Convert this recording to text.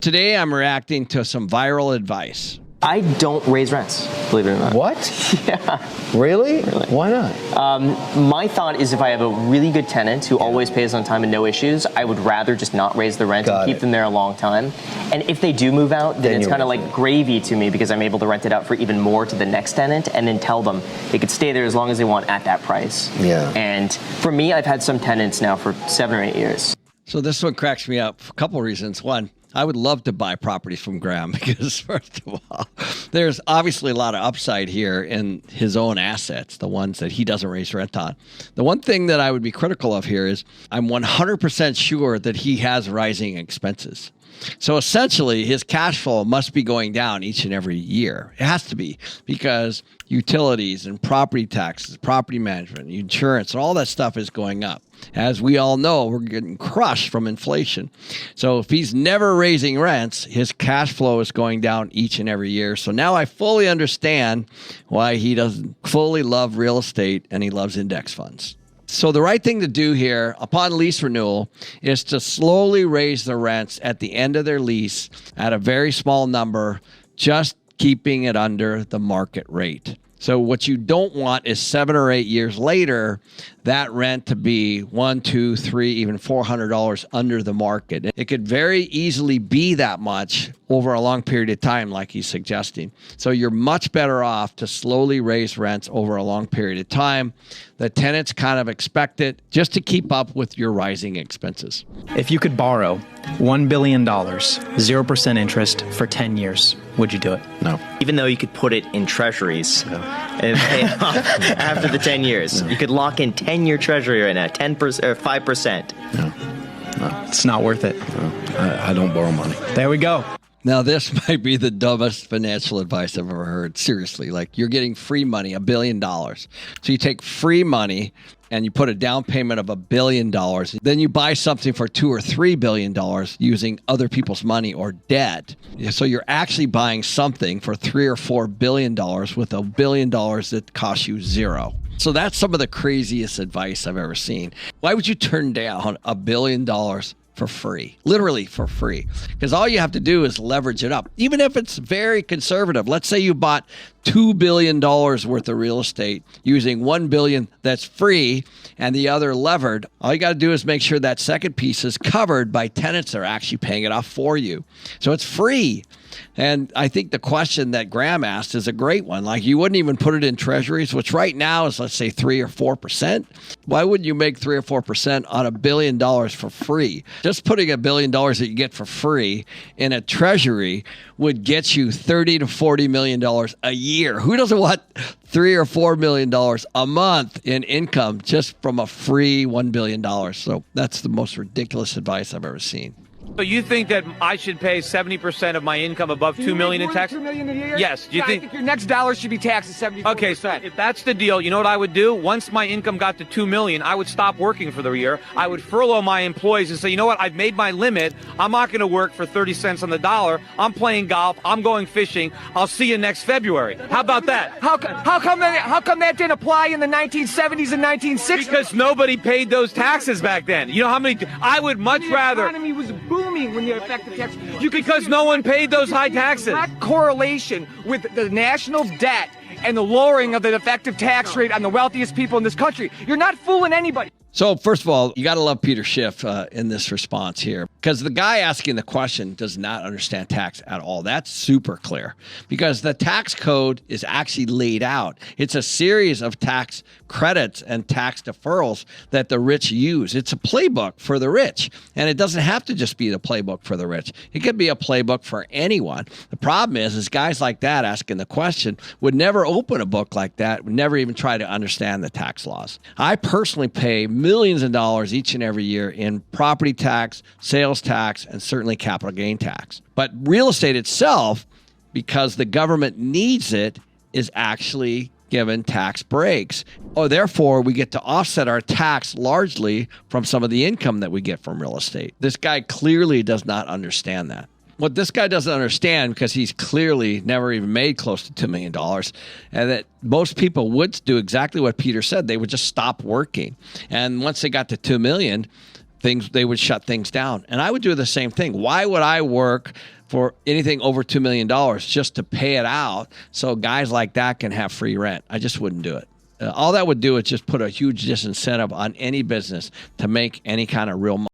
Today, I'm reacting to some viral advice. I don't raise rents, believe it or not. What? Yeah. Really? Why not? My thought is if I have a really good tenant who always pays on time and no issues, I would rather just not raise the rent and keep them there a long time. And if they do move out, then it's kind of like gravy to me because I'm able to rent it out for even more to the next tenant and then tell them they could stay there as long as they want at that price. Yeah. And for me, I've had some tenants now for 7 or 8 years. So this one cracks me up for a couple of reasons. One, I would love to buy properties from Graham because, first of all, there's obviously a lot of upside here in his own assets, the ones that he doesn't raise rent on. The one thing that I would be critical of here is I'm 100% sure that he has rising expenses. So essentially, his cash flow must be going down each and every year. It has to be because utilities and property taxes, property management, insurance, and all that stuff is going up. As we all know, we're getting crushed from inflation. So if he's never raising rents, his cash flow is going down each and every year. So now I fully understand why he doesn't fully love real estate and he loves index funds. So the right thing to do here upon lease renewal is to slowly raise the rents at the end of their lease at a very small number, just keeping it under the market rate. So what you don't want is 7 or 8 years later, that rent to be $100, $200, $300, even $400 under the market. It could very easily be that much over a long period of time, like he's suggesting. So you're much better off to slowly raise rents over a long period of time. The tenants kind of expect it just to keep up with your rising expenses. If you could borrow $1 billion, 0% interest for 10 years, would you do it? No. Even though you could put it in treasuries and pay it off after the 10 years. You could lock in 10-year treasury right now, 10% or 5%. No. It's not worth it. No. I don't borrow money. There we go. Now, this might be the dumbest financial advice I've ever heard. Seriously, like you're getting free money, $1 billion. So you take free money and you put a down payment of $1 billion. Then you buy something for $2 or $3 billion using other people's money or debt. So you're actually buying something for $3 or $4 billion with $1 billion that costs you zero. So that's some of the craziest advice I've ever seen. Why would you turn down $1 billion for free? Literally for free. Because all you have to do is leverage it up. Even if it's very conservative. Let's say you bought $2 billion worth of real estate using $1 billion that's free and the other levered. All you got to do is make sure that second piece is covered by tenants that are actually paying it off for you. So it's free. And I think the question that Graham asked is a great one. Like you wouldn't even put it in treasuries, which right now is, let's say, 3 or 4%. Why wouldn't you make 3 or 4% on $1 billion for free? Just putting $1 billion that you get for free in a treasury would get you $30 to $40 million a year. Who doesn't want $3 or $4 million a month in income just from a free $1 billion? So that's the most ridiculous advice I've ever seen. So you think that I should pay 70% of my income above $2 million in tax? $2 million a year? Yes. Do you I think your next dollar should be taxed at 74%. Okay, so if that's the deal, you know what I would do? Once my income got to $2 million, I would stop working for the year. I would furlough my employees and say, you know what? I've made my limit. I'm not going to work for 30 cents on the dollar. I'm playing golf. I'm going fishing. I'll see you next February. How about that? How come that didn't apply in the 1970s and 1960s? Because nobody paid those taxes back then. You know how many? I would much rather. The economy was booming when the effective tax. Because no one paid those high taxes. Not correlation with the national debt and the lowering of the effective tax rate on the wealthiest people in this country. You're not fooling anybody. So first of all, you got to love Peter Schiff in this response here, because the guy asking the question does not understand tax at all. That's super clear because the tax code is actually laid out. It's a series of tax credits and tax deferrals that the rich use. It's a playbook for the rich, and it doesn't have to just be the playbook for the rich. It could be a playbook for anyone. The problem is guys like that asking the question would never open a book like that, would never even try to understand the tax laws. I personally pay millions of dollars each and every year in property tax, sales tax, and certainly capital gain tax. But real estate itself, because the government needs it, is actually given tax breaks. Therefore, we get to offset our tax largely from some of the income that we get from real estate. This guy clearly does not understand that. What this guy doesn't understand, because he's clearly never even made close to $2 million, and that most people would do exactly what Peter said. They would just stop working. And once they got to $2 million, they would shut things down. And I would do the same thing. Why would I work for anything over $2 million just to pay it out so guys like that can have free rent? I just wouldn't do it. All that would do is just put a huge disincentive on any business to make any kind of real money.